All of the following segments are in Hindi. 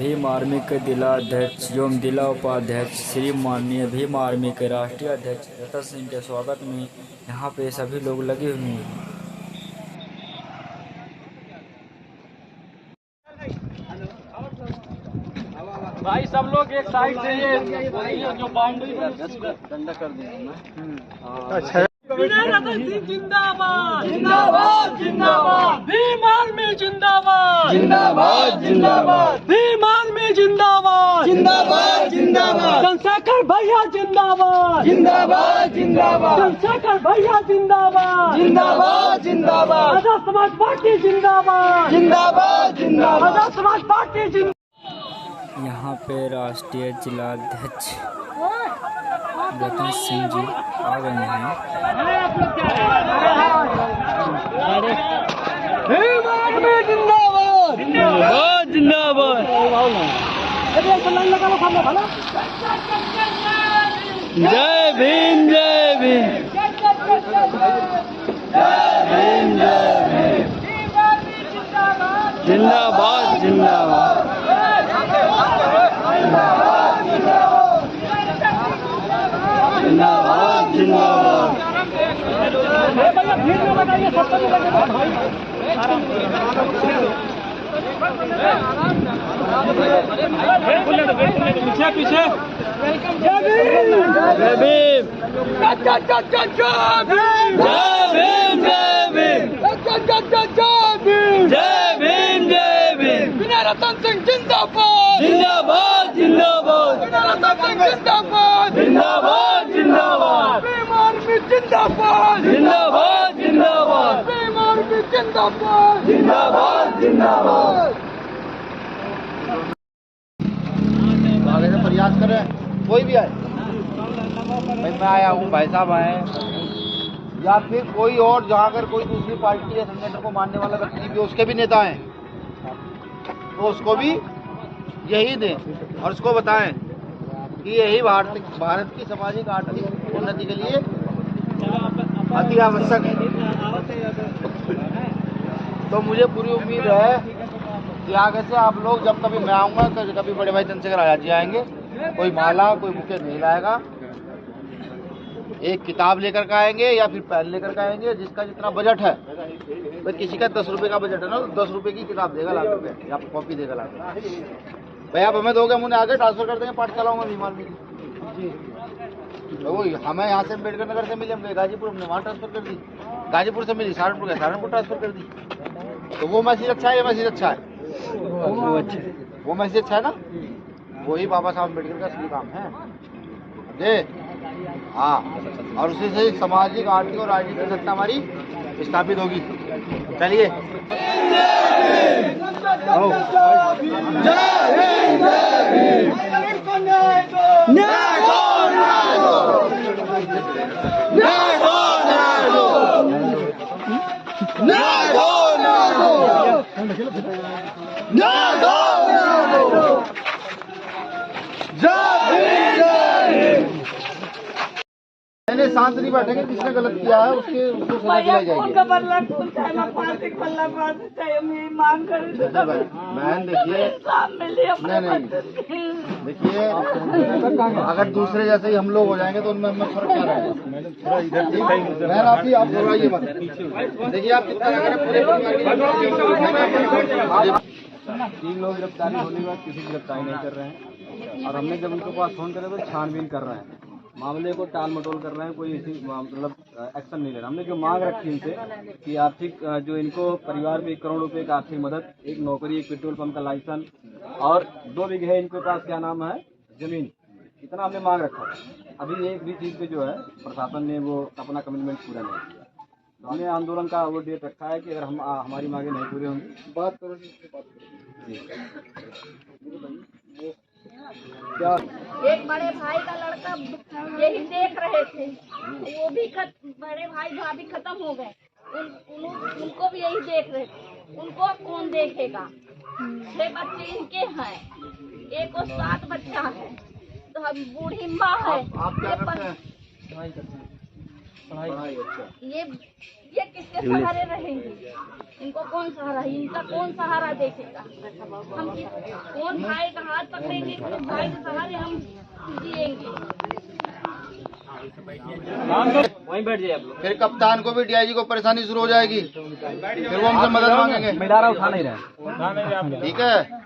भीम आर्मी के जिलाध्यक्ष एवं जिला उपाध्यक्ष श्री माननीय भीम आर्मी के राष्ट्रीय अध्यक्ष रतन सिंह के स्वागत में यहाँ पे सभी लोग लगे हुए हैं। भाई सब लोग एक साइड से ये जो बाउंड्री डंडा कर दिया। अच्छा रतन सिंह जिंदाबाद जिंदाबाद जिंदाबाद, भीम आर्मी जिंदाबाद जिंदाबाद जिंदाबाद, भीम आर्मी जिंदाबाद जिंदाबाद जिंदाबाद, चंद्रशेखर भैया जिंदाबाद जिंदाबाद जिंदाबाद, चंद्रशेखर भैया जिंदाबाद जिंदाबाद जिंदाबाद, आजाद समाज पार्टी जिंदाबाद जिंदाबाद जिंदाबाद, आजाद समाज पार्टी जिंदाबाद। यहाँ पे राष्ट्रीय जिलाध्यक्ष रतन सिंह जी आ गए हैं। भीम आर्मी जिंदाबाद जिंदाबाद जिंदाबाद, जय भीम जय भीम जय भीम जय भीम, जिंदाबाद जिंदाबाद जिंदाबाद जिंदाबाद। पीछे पीछे जय भीम जय भीम जय भीम जय भीम, बिना रतन सिंह जिंदाबाद जिंदाबाद जिंदाबाद, बिना रतन सिंह जिंदाबाद जिंदाबाद जिंदाबाद, भीम आर्मी जिंदाबाद जिंदाबाद जिंदाबाद, भीम आर्मी जिंदाबाद जिंदाबाद जिंदाबाद। आगे से प्रयास करें, कोई भी आए, भाई मैं आया हूँ, भाई साहब आए, या फिर कोई और जहाँ अगर कोई दूसरी पार्टी या संगठन को मानने वाला व्यक्ति भी उसके भी नेता हैं तो उसको भी यही दें और उसको बताएं कि यही भारत की सामाजिक आर्थिक उन्नति के लिए अति आवश्यक है। तो मुझे पूरी उम्मीद है कि आगे से आप लोग जब कभी मैं आऊँगा, कभी बड़े भाई चंद्रशेखर आजाद जी आएंगे, कोई माला कोई बुके नहीं लाएगा, एक किताब लेकर के आएंगे या फिर पेन लेकर के आएंगे, जिसका जितना बजट है, तो किसी का 10 रुपए का बजट है ना, तो 10 रुपए की किताब देगा ला करके या कॉपी देगा ला करके। भाई आप हमें दोगे, हम उन्हें आगे ट्रांसफर कर देंगे, पाठशालाओं में भीम आर्मी की। तो वो हमें यहाँ से अम्बेडकर नगर से मिली, हम गए गाजीपुर, हमने वहाँ ट्रांसफर कर दी, गाजीपुर से मिली सहारनपुर गए, सहारनपुर ट्रांसफर कर दी। तो वो मैसेज अच्छा है, ये मैसेज अच्छा है, वो मैसेज अच्छा है ना, वही बाबा साहब अम्बेडकर का असली काम है जी। हाँ, और उसी से सामाजिक आर्थिक और राजनीतिक सत्ता हमारी स्थापित होगी। चलिए शांत नहीं बैठेंगे, किसने गलत किया है उसको सजा दिलाई जाएगी। बहन देखिए, नहीं देखिए, अगर दूसरे जैसे ही हम लोग हो जाएंगे तो उनमें हमें फर्क क्या रहेगा। बहन आप ही आप घबराइए मत, देखिए आप कितना पूरे 3 लोग गिरफ्तारी होने के बाद किसी की गिरफ्तारी नहीं कर रहे हैं, और हमने जब उनको पास फोन करे तो छानबीन कर रहे हैं, मामले को टाल मटोल कर रहे हैं, कोई इसी मतलब एक्शन नहीं ले रहा। हमने जो मांग रखी इनसे कि आर्थिक जो इनको परिवार में 1 करोड़ रुपए का आर्थिक मदद, एक नौकरी, एक पेट्रोल पंप का लाइसेंस और 2 बीघे इनके पास क्या नाम है जमीन, इतना हमने मांग रखा। अभी एक भी चीज़ पे जो है प्रशासन ने वो अपना कमिटमेंट पूरा नहीं किया। तो हमने आंदोलन का वो डेट रखा है कि अगर हमारी मांगे नहीं पूरी होंगी, बात करो क्या। एक बड़े भाई का लड़का यही देख रहे थे, वो भी बड़े भाई भाभी खत्म हो गए, उनको भी यही देख रहे थे, उनको कौन देखेगा। 6 बच्चे इनके हैं, एक को 7 बच्चा है, तो हम बूढ़ी माँ है। आप क्या करते हैं? पढ़ाई करते हैं। पढ़ाई। ये ये किसके सहारे रहेंगे? इनको कौन सहारा, इनका कौन सहारा देखेगा? हम कौन भाई का हाथ पकड़ेंगे? कौन भाई के सहारे हम जिएंगे? वहीं बैठ जाइए आप लोग। फिर कप्तान को भी डीआईजी को परेशानी शुरू हो जाएगी, फिर वो हमसे मदद मांगेंगे। उठा नहीं रहे। ठीक है,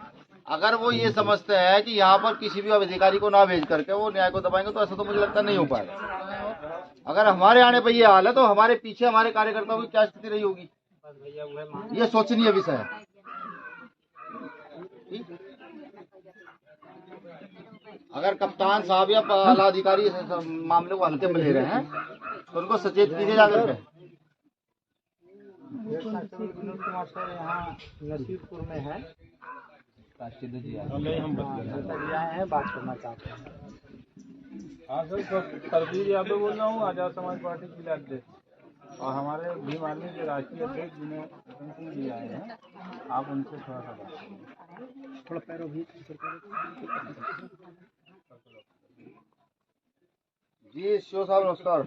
अगर वो ये समझते हैं कि यहाँ पर किसी भी अधिकारी को ना भेज करके वो न्याय को दबाएंगे तो ऐसा तो मुझे लगता नहीं हो पाएगा। अगर हमारे आने पर ये हाल है तो हमारे पीछे हमारे कार्यकर्ताओं की क्या स्थिति रही होगी, ये सोचनीय विषय है। ठीक? अगर कप्तान साहब या आला अधिकारी मामले को हल्के में ले रहे हैं तो उनको सचेत कीजिए जाकर के। यहाँ नसीरपुर में है, बात करना चाहते हैं। हाँ सर, परवीर यादव बोल रहा हूँ, आजाद समाज पार्टी के अध्यक्ष, और हमारे भीम आर्मी के राष्ट्रीय अध्यक्ष जिन्हें रतन सिंह जी आए हैं, आप उनसे थोड़ा पैरों भी जी। शिव साहब नमस्कार,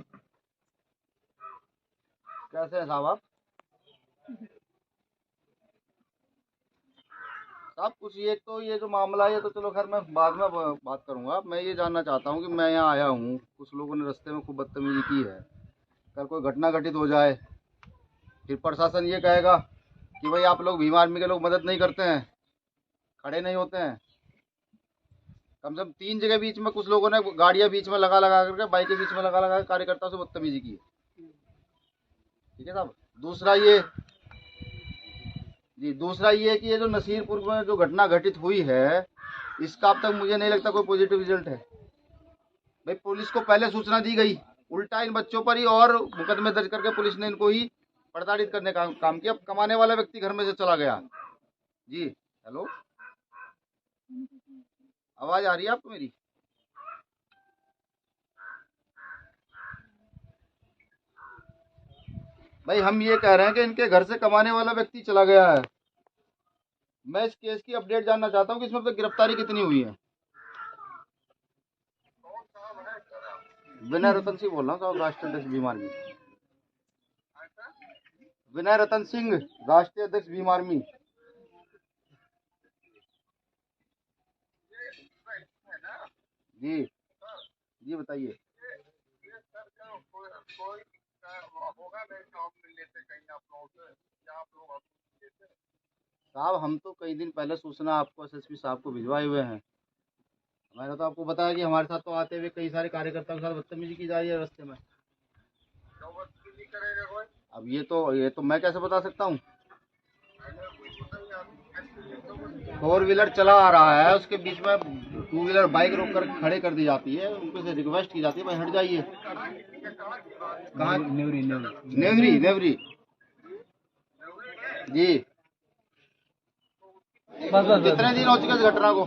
कैसे हैं साहब आप? साहब कुछ ये जो मामला है तो चलो खैर मैं बाद में बात करूंगा। मैं ये जानना चाहता हूँ कि मैं यहाँ आया हूँ, कुछ लोगों ने रास्ते में खूब बदतमीजी की है, कल कोई घटना घटित हो जाए फिर प्रशासन ये कहेगा कि भाई आप लोग भीम आर्मी के लोग मदद नहीं करते हैं, खड़े नहीं होते हैं। कम से कम 3 जगह बीच में कुछ लोगों ने गाड़ियां बीच में लगा करके, बाइक के बीच में लगा कार्यकर्ताओं से बदतमीजी की है। ठीक है साहब। दूसरा ये कि ये जो नसीरपुर में जो घटना घटित हुई है इसका अब तक मुझे नहीं लगता कोई पॉजिटिव रिजल्ट है। भाई पुलिस को पहले सूचना दी गई, उल्टा इन बच्चों पर ही और मुकदमे दर्ज करके पुलिस ने इनको ही प्रताड़ित करने का काम किया। कमाने वाला व्यक्ति घर में से चला गया। जी हेलो, आवाज आ रही है आपको मेरी? भाई हम ये कह रहे हैं कि इनके घर से कमाने वाला व्यक्ति चला गया है। मैं इस केस की अपडेट जानना चाहता हूँ कि इसमें अब तक गिरफ्तारी कितनी हुई है। विनय रतन सिंह बोल रहा हूँ साहब, राष्ट्रीय अध्यक्ष भीम आर्मी। विनय रतन सिंह, राष्ट्रीय अध्यक्ष भीम आर्मी। जी जी बताइए। साहब हम तो कई दिन पहले सूचना आपको एसएसपी साहब को भिजवाए हुए हैं। मैंने तो आपको बताया कि हमारे साथ तो आते हुए कई सारे कार्यकर्ताओं के साथ बदतमीजी की जा रही है रास्ते में। अब ये तो मैं कैसे बता सकता हूँ? 4 व्हीलर चला आ रहा है, उसके बीच में 2 व्हीलर बाइक रोक कर खड़े कर दी जाती है, उनको से रिक्वेस्ट की जाती है भाई हट जाइए। कहाँ? नेवरी जी। कितने दिन हो चुके इस घटना को?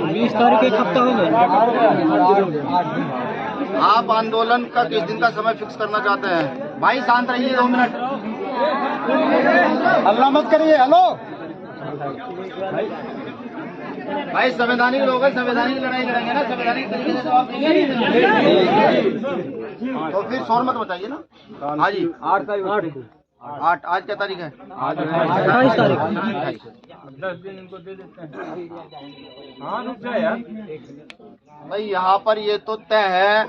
20 तारीख एक हफ्ता हो गया। आप आंदोलन का किस दिन का समय फिक्स करना चाहते हैं? भाई शांत रहिए 2 मिनट, हल्ला मत करिए। हेलो भाई, संवैधानिक लोग हैं, संवैधानिक लड़ाई लड़ेंगे ना, संवैधानिक तरीके से जवाब देंगे। तो फिर शोर मत मचाइए ना। हाँ जी 8 आज क्या तारीख है? आज 28 तारीख। 10 दिन इनको दे देते हैं। हाँ रुक जाए यार। भाई यहाँ पर ये तो तय है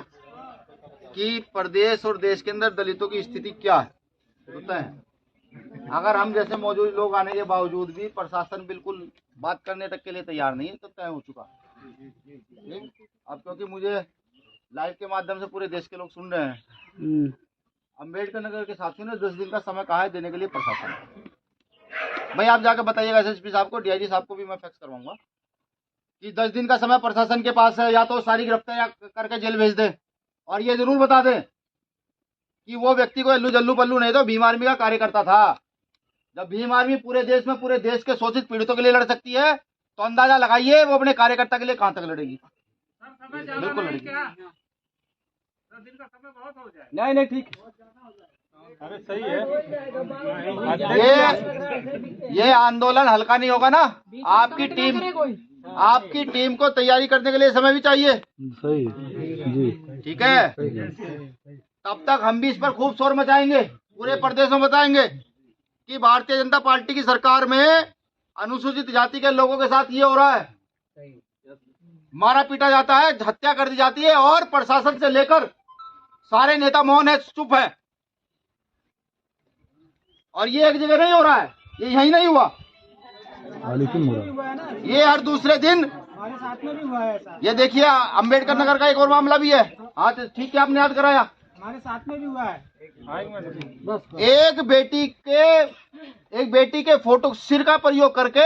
कि प्रदेश और देश के अंदर दलितों की स्थिति क्या है, तो तय है। अगर हम जैसे मौजूद लोग आने के बावजूद भी प्रशासन बिल्कुल बात करने तक के लिए तैयार नहीं है तो तय हो चुका। अब क्योंकि मुझे लाइव के माध्यम से पूरे देश के लोग सुन रहे हैं, अम्बेडकर नगर के साथियों ने 10 दिन का समय कहा है देने के लिए प्रशासन। भाई आप जाकर बताइएगा एसएसपी साहब को, डीआईजी साहब को भी मैं फैक्स करवाऊंगा कि 10 दिन का समय प्रशासन के पास है, या तो सारी गिरफ्तारियां करके जेल भेज दे और ये जरूर बता दे कि वो व्यक्ति को अल्लू जल्लू पल्लू नहीं तो भीम आर्मी का कार्यकर्ता था। जब भीम आर्मी पूरे देश के शोषित पीड़ितों के लिए लड़ सकती है तो अंदाजा लगाइए वो अपने कार्यकर्ता के लिए कहां तक लड़ेगी। बिल्कुल लड़ेगी। नहीं ठीक, अरे सही है। ये आंदोलन हल्का नहीं होगा ना। आपकी टीम को तैयारी करने के लिए समय भी चाहिए। सही जी, ठीक है। तब तक हम भी इस पर खूब शोर मचाएंगे, पूरे प्रदेश में बताएंगे कि भारतीय जनता पार्टी की सरकार में अनुसूचित जाति के लोगों के साथ ये हो रहा है, मारा पीटा जाता है, हत्या कर दी जाती है और प्रशासन से लेकर सारे नेता मौन है, चुप है। और ये एक जगह नहीं हो रहा है, ये यहीं नहीं हुआ, ये हर दूसरे दिन हमारे साथ में भी हुआ है ऐसा। ये देखिए अंबेडकर नगर का एक और मामला भी है। हाँ तो ठीक है, आपने याद कराया। हमारे साथ में भी हुआ है। एक बेटी के फोटो सिर का प्रयोग करके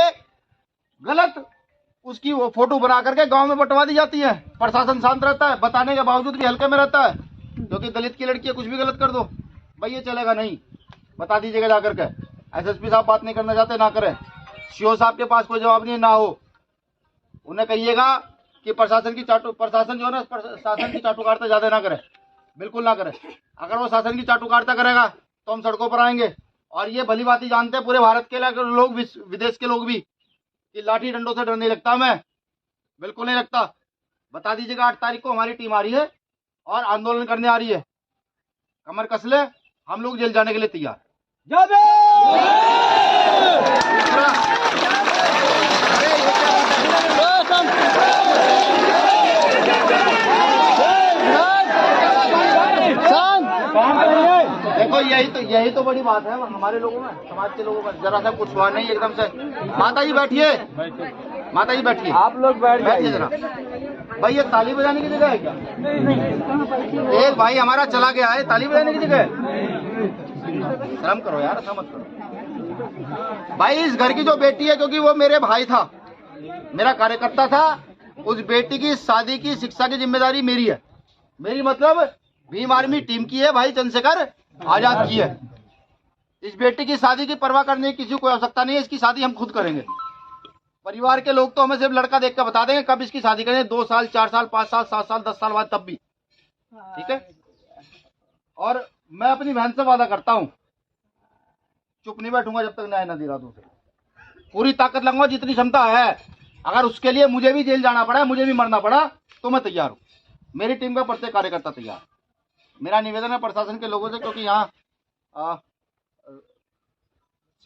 गलत उसकी वो फोटो बना करके गांव में बंटवा दी जाती है। प्रशासन शांत रहता है, बताने के बावजूद भी हल्के में रहता है, क्योंकि दलित की लड़की है, कुछ भी गलत कर दो भाई ये चलेगा नहीं, बता दीजिएगा जाकर के। एसएसपी साहब बात नहीं करना चाहते ना करें, सीओ साहब के पास कोई जवाब नहीं ना हो, उन्हें कहिएगा कि प्रशासन जो है ना शासन की चाटुकारिता ज्यादा ना करे, बिल्कुल ना करे। अगर वो शासन की चाटुकारिता करेगा तो हम सड़कों पर आएंगे। और ये भली बात ही जानते हैं पूरे भारत के लोग, विदेश के लोग भी, कि लाठी डंडों से डर नहीं लगता, मैं बिल्कुल नहीं लगता। बता दीजिएगा 8 तारीख को हमारी टीम आ रही है और आंदोलन करने आ रही है, कमर कस ले, हम लोग जेल जाने के लिए तैयार। देखो यही तो बड़ी बात है हमारे लोगों में, समाज के लोगों में। जरा सा कुछ हुआ नहीं एकदम से। माता जी बैठिए, माता जी बैठिए, आप लोग बैठिए जरा। भाई ये ताली बजाने की जगह है क्या? एक भाई हमारा चला गया है, ताली बजाने की जगह है? शर्म करो यार, ऐसा मत करो भाई। इस घर की जो बेटी है, क्योंकि वो मेरे भाई था, मेरा कार्यकर्ता था, उस बेटी की शादी की शिक्षा की जिम्मेदारी मेरी है। मेरी मतलब भीम आर्मी टीम की है, भाई चंद्रशेखर आजाद की है। इस बेटी की शादी की परवाह करने की किसी को आवश्यकता नहीं है, इसकी शादी हम खुद करेंगे। परिवार के लोग तो हमें सिर्फ लड़का देख कर बता देंगे कब इसकी शादी करेंगे, 2 साल, 4 साल, 5 साल, 7 साल, 10 साल बाद, तब भी ठीक है। और मैं अपनी बहन से वादा करता हूँ, चुप नहीं बैठूंगा जब तक न्याय न दिला दूं। पूरी ताकत लगाऊंगा जितनी क्षमता है। अगर उसके लिए मुझे भी जेल जाना पड़ा, मुझे भी मरना पड़ा, तो मैं तैयार हूँ। मेरी टीम का प्रत्येक कार्यकर्ता तैयार। मेरा निवेदन है प्रशासन के लोगों से, क्योंकि यहाँ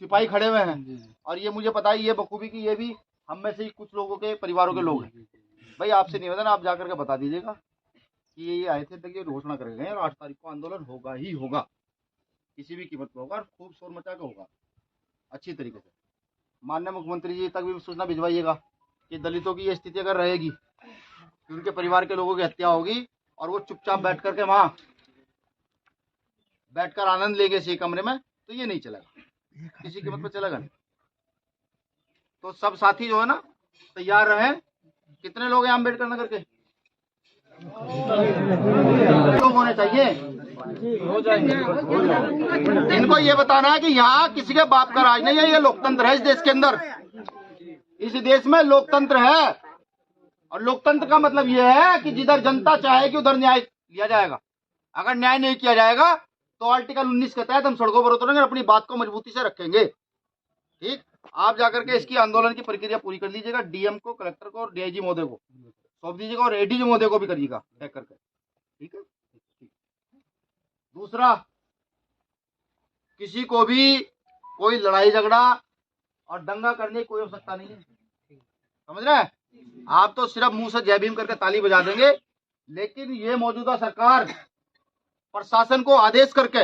सिपाही खड़े हुए हैं और ये मुझे पता है ये बखूबी कि ये भी हम में से ही कुछ लोगों के परिवारों के लोग हैं। भाई आपसे निवेदन, आप जाकर के बता दीजिएगा कि ये आए थे, तक ये घोषणा कर गए और 8 तारीख को आंदोलन होगा ही होगा, किसी भी कीमत पर होगा, और खूब शोर मचा के होगा अच्छी तरीके से। माननीय मुख्यमंत्री जी तक भी सूचना भिजवाइएगा कि दलितों की ये स्थिति अगर रहेगी कि उनके परिवार के लोगों की हत्या होगी और वो चुपचाप बैठ करके वहाँ बैठकर आनंद लेंगे इसी कमरे में, तो ये नहीं चलेगा, किसी कीमत पर चलेगा नहीं। तो सब साथी जो है ना तैयार रहे। कितने लोग हैं अम्बेडकर नगर के? लोग होने चाहिए। इनको ये बताना है कि यहाँ किसी के बाप का राज नहीं है, ये लोकतंत्र है इस देश के अंदर। इस देश में लोकतंत्र है, और लोकतंत्र का मतलब ये है कि जिधर जनता चाहेगी उधर न्याय लिया जाएगा। अगर न्याय नहीं किया जाएगा तो आर्टिकल 19 के तहत हम सड़कों पर उतरेंगे, अपनी बात को मजबूती से रखेंगे। ठीक, आप जाकर के इसकी आंदोलन की प्रक्रिया पूरी कर लीजिएगा। डीएम को, कलेक्टर को और डीआईजी महोदय को सौंप दीजिएगा और एडीजी महोदय को भी करिएगा टैग करके, ठीक है। दूसरा, किसी को भी कोई लड़ाई झगड़ा और दंगा करने की कोई आवश्यकता नहीं है, समझ रहे हैं? आप तो सिर्फ मुंह से जय भीम करके ताली बजा देंगे, लेकिन ये मौजूदा सरकार प्रशासन को आदेश करके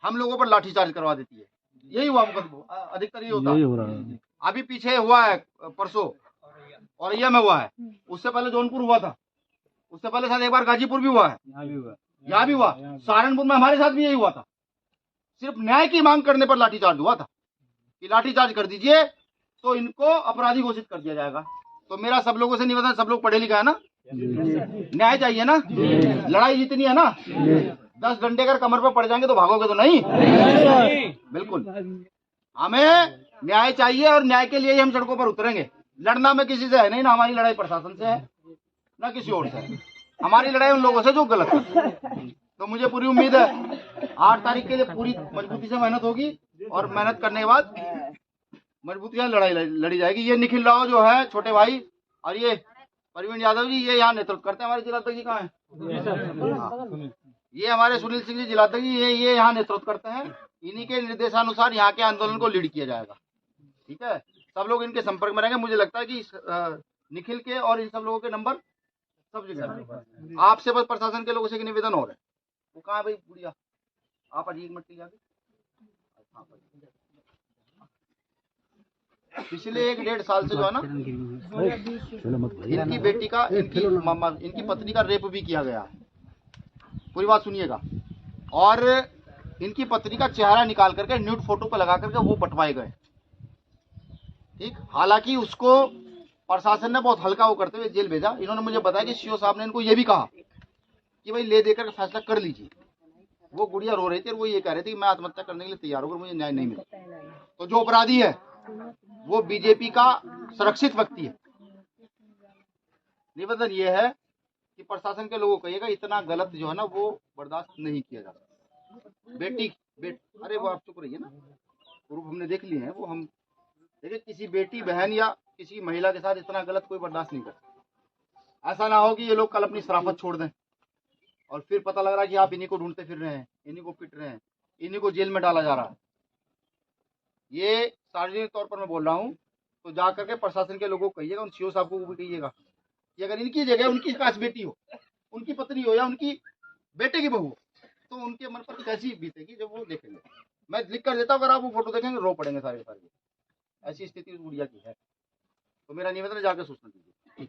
हम लोगों पर लाठीचार्ज करवा देती है। यही हुआ, अधिकतर ये होता है। अभी पीछे हुआ है परसों औरैया में हुआ है, उससे पहले जौनपुर हुआ था, उससे पहले शायद एक बार गाजीपुर भी हुआ है, यहाँ भी हुआ, सहारनपुर में हमारे साथ भी यही हुआ था। सिर्फ न्याय की मांग करने पर लाठीचार्ज हुआ था कि लाठीचार्ज कर दीजिए तो इनको अपराधी घोषित कर दिया जाएगा। तो मेरा सब लोगों से निवेदन, सब लोग पढ़े लिखा है ना, न्याय चाहिए ना, लड़ाई जीतनी है ना। 10 डंडे अगर कमर पर पड़ जाएंगे तो भागोगे तो नहीं, बिल्कुल। हमें न्याय चाहिए और न्याय के लिए ही हम सड़कों पर उतरेंगे। लड़ना में किसी से है नहीं, ना हमारी लड़ाई प्रशासन से है ना किसी और से है। हमारी लड़ाई उन लोगों से जो गलत है। तो मुझे पूरी उम्मीद है 8 तारीख के लिए पूरी मजबूती से मेहनत होगी और मेहनत करने के बाद मजबूती से लड़ाई लड़ी जाएगी। ये निखिल राव जो है छोटे भाई और ये प्रवीण यादव जी, ये यहाँ नेतृत्व करते हैं। हमारे जिला अध्यक्ष जी कहाँ है? ये हमारे सुनील सिंह जी जिलाध्यक्ष जी ये यहाँ नेतृत्व करते हैं। इन्हीं के निर्देशानुसार यहाँ के आंदोलन को लीड किया जाएगा। ठीक है, सब लोग इनके संपर्क में रहेंगे। मुझे लगता है कि निखिल के और इन सब लोगों के नंबर सब जगह। आपसे बस प्रशासन के लोगों से निवेदन हो रहा है, वो कहाँ है भाई बुढ़िया, आप अजीब मत लीजिए। पिछले 1-1.5 साल से जो है ना, इनकी बेटी का इनकी पत्नी का रेप भी किया गया है। पूरी बात सुनिएगा। और इनकी पत्नी का चेहरा निकाल करके न्यूड फोटो पे लगा करके वो बंटवाए गए। ठीक, हालांकि उसको प्रशासन ने बहुत हल्का वो करते हुए जेल भेजा। इन्होंने मुझे बताया कि सीओ साहब ने इनको ये भी कहा कि भाई ले देकर फैसला कर लीजिए। वो गुड़िया रो रही थी और वो ये कह रही थी कि मैं आत्महत्या करने के लिए तैयार हूँ, मुझे न्याय नहीं मिला। तो जो अपराधी है वो बीजेपी का सुरक्षित व्यक्ति है। निवेदन ये है कि प्रशासन के लोगों को कहिएगा इतना गलत जो है ना वो बर्दाश्त नहीं किया जाता। अरे वो आप चुप रहिए ना, प्रूफ हमने देख लिए हैं। वो हम देखिए, किसी बेटी बहन या किसी महिला के साथ इतना गलत कोई बर्दाश्त नहीं करता। ऐसा ना हो कि ये लोग कल अपनी शराफत छोड़ दें और फिर पता लग रहा है कि आप इन्हीं को ढूंढते फिर रहे हैं, इन्हीं को पिट रहे हैं, इन्हीं को जेल में डाला जा रहा है। ये सार्वजनिक तौर पर मैं बोल रहा हूँ, तो जा करके प्रशासन के लोगों को कहिएगा, उन सीओ साहब को भी कहिएगा कि अगर इनकी जगह उनकी काश बेटी हो, उनकी पत्नी हो या उनकी बेटे की बहू हो, तो उनके मन पर कैसी बीतेगी जब वो देखेंगे। मैं लिख कर देता हूँ, अगर आप वो फोटो देखेंगे रो पड़ेंगे सारे सारे। ऐसी स्थिति उस गुड़िया की है। तो मेरा निवेदन है जाकर सूचना दीजिए।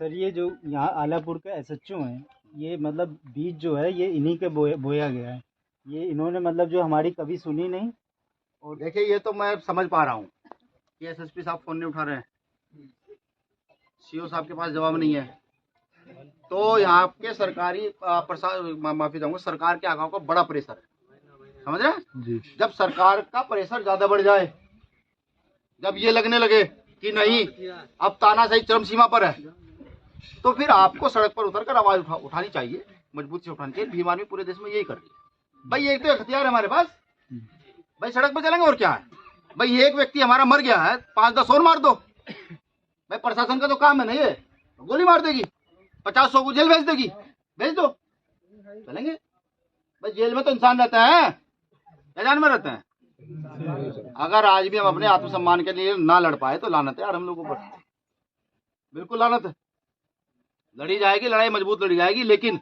सर, ये जो यहाँ आलापुर के एसएचओ हैं, ये मतलब बीज जो है ये इन्हीं के बोया गया है। ये इन्होंने मतलब जो हमारी कभी सुनी नहीं। और देखिए, ये तो मैं समझ पा रहा हूँ कि एसएसपी साहब फोन नहीं उठा रहे हैं, सीओ साहब के पास जवाब नहीं है। तो यहाँ के सरकारी माफी चाहूंगा, सरकार के आगाओं का बड़ा प्रेशर है, समझ रहे हैं। जब सरकार का प्रेशर ज्यादा बढ़ जाए, जब ये लगने लगे कि नहीं अब तानाशाही चरम सीमा पर है, तो फिर आपको सड़क पर उतरकर आवाज उठानी चाहिए, मजबूत से उठानी चाहिए। भीम आर्मी पूरे देश में यही कर रही है भाई। एक तो हथियार है हमारे पास भाई, सड़क पर चलेंगे और क्या है भाई। एक व्यक्ति हमारा मर गया है, 5-10 और मार दो भाई। प्रशासन का तो काम है ना, ये गोली मार देगी, 50-100 को जेल भेज देगी, भेज दो, चलेंगे भाई। जेल में तो इंसान रहता है या जानवर रहता है। अगर आज भी हम अपने आत्मसम्मान के लिए ना लड़ पाए तो लानत है यार हम लोगों पर, बिल्कुल लानत है। लड़ी जाएगी, लड़ाई मजबूत लड़ी जाएगी, लेकिन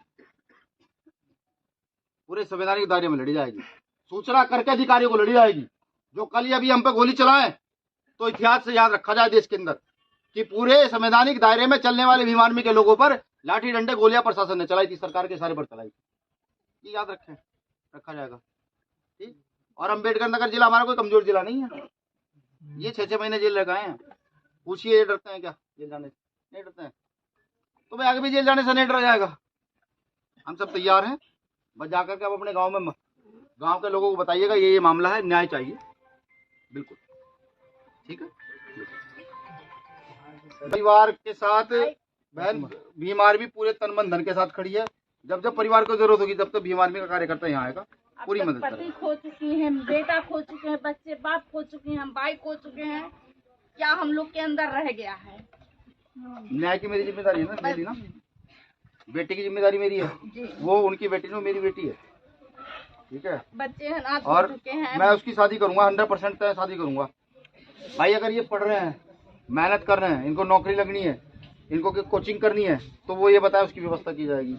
पूरे संवैधानिक दायरे में लड़ी जाएगी। सूचना करके अधिकारियों को लड़ी जाएगी। जो कल अभी हम पे गोली चलाएं, तो इतिहास से याद रखा जाए देश के अंदर कि पूरे संवैधानिक दायरे में चलने वाले भीम आर्मी के लोगों पर लाठी डंडे गोलियां प्रशासन ने चलाई थी, सरकार के सारे पर चलाई थी। ये याद रखें, रखा जाएगा। ठीक। और अम्बेडकर नगर जिला हमारा कोई कमजोर जिला नहीं है। ये 6-6 महीने जेल लगाए हैं। पूछिए डरते हैं क्या जेल जाने से? नहीं डरते हैं। तो भाई आगे भी जेल जाने से नहीं डरा जाएगा। हम सब तैयार हैं, बस जाकर के आप अपने गांव के लोगों को बताइएगा ये मामला है, न्याय चाहिए। बिल्कुल ठीक है। परिवार के साथ बहन भीम आर्मी पूरे तन मन धन के साथ खड़ी है। जब जब परिवार को जरूरत होगी तब तो भीम आर्मी का कार्यकर्ता यहाँ आएगा, पूरी मदद करेगा। पति खो चुकी हैं, बेटा खो चुके हैं, बच्चे बाप खो चुके हैं, भाई खो चुके हैं। क्या हम लोग के अंदर रह गया है? न्याय की मेरी जिम्मेदारी है ना, मेरी ना। बेटी की जिम्मेदारी मेरी है, वो उनकी बेटी में मेरी बेटी है। ठीक है। बच्चे हैं और चुके हैं। मैं उसकी शादी करूंगा, 100% शादी करूंगा भाई। अगर ये पढ़ रहे हैं, मेहनत कर रहे हैं, इनको नौकरी लगनी है, इनको कोचिंग करनी है, तो वो ये बताए उसकी व्यवस्था की जाएगी।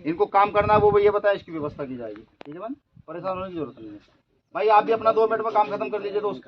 इनको काम करना है, वो ये बताए इसकी व्यवस्था की जाएगी। ठीक है, परेशान होने की जरूरत नहीं है भाई। आप भी अपना 2 मिनट में काम खत्म कर लीजिए दोस्त।